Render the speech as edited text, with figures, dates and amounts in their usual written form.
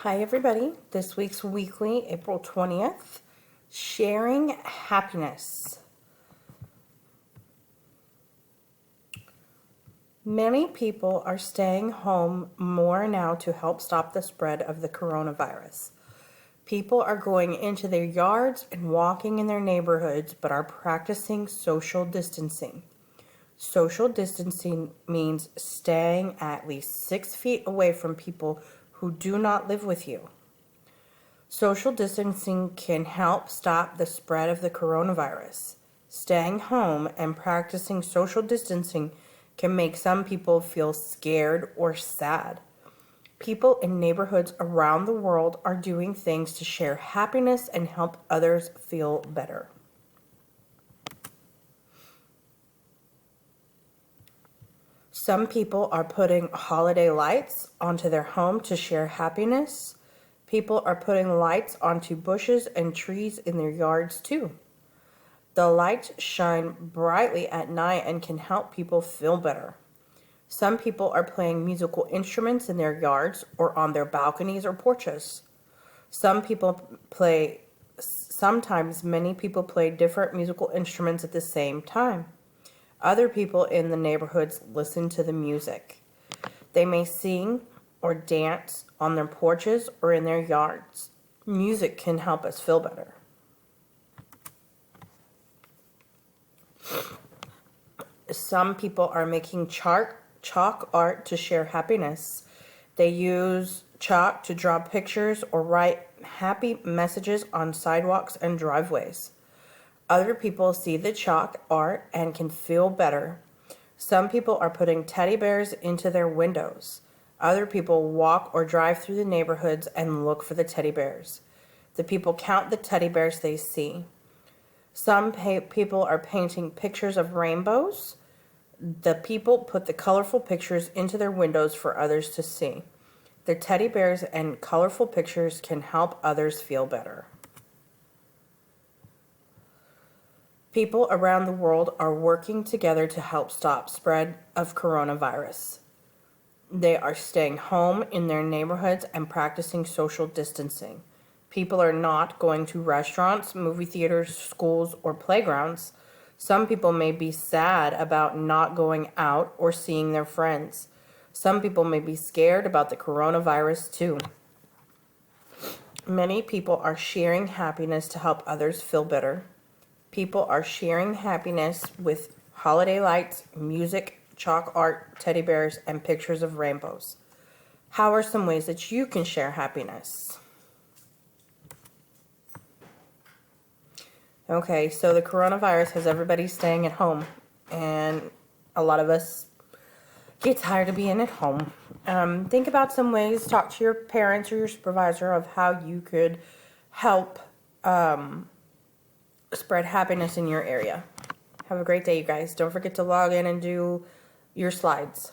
Hi everybody, this week's weekly, April 20th, sharing happiness. Many people are staying home more now to help stop the spread of the coronavirus. People are going into their yards and walking in their neighborhoods, but are practicing social distancing. Social distancing means staying at least 6 feet away from people who do not live with you. Social distancing can help stop the spread of the coronavirus. Staying home and practicing social distancing can make some people feel scared or sad. People in neighborhoods around the world are doing things to share happiness and help others feel better. Some people are putting holiday lights onto their home to share happiness. People are putting lights onto bushes and trees in their yards too. The lights shine brightly at night and can help people feel better. Some people are playing musical instruments in their yards or on their balconies or porches. Sometimes many people play different musical instruments at the same time. Other people in the neighborhoods listen to the music. They may sing or dance on their porches or in their yards. Music can help us feel better. Some people are making chalk art to share happiness. They use chalk to draw pictures or write happy messages on sidewalks and driveways. Other people see the chalk art and can feel better. Some people are putting teddy bears into their windows. Other people walk or drive through the neighborhoods and look for the teddy bears. The people count the teddy bears they see. Some people are painting pictures of rainbows. The people put the colorful pictures into their windows for others to see. The teddy bears and colorful pictures can help others feel better. People around the world are working together to help stop spread of coronavirus. They are staying home in their neighborhoods and practicing social distancing. People are not going to restaurants, movie theaters, schools, or playgrounds. Some people may be sad about not going out or seeing their friends. Some people may be scared about the coronavirus too. Many people are sharing happiness to help others feel better. People are sharing happiness with holiday lights, music, chalk art, teddy bears, and pictures of rainbows. How are some ways that you can share happiness? Okay, so the coronavirus has everybody staying at home, and a lot of us get tired of being at home. Think about some ways, talk to your parents or your supervisor of how you could help spread happiness in your area. Have a great day, you guys. Don't forget to log in and do your slides.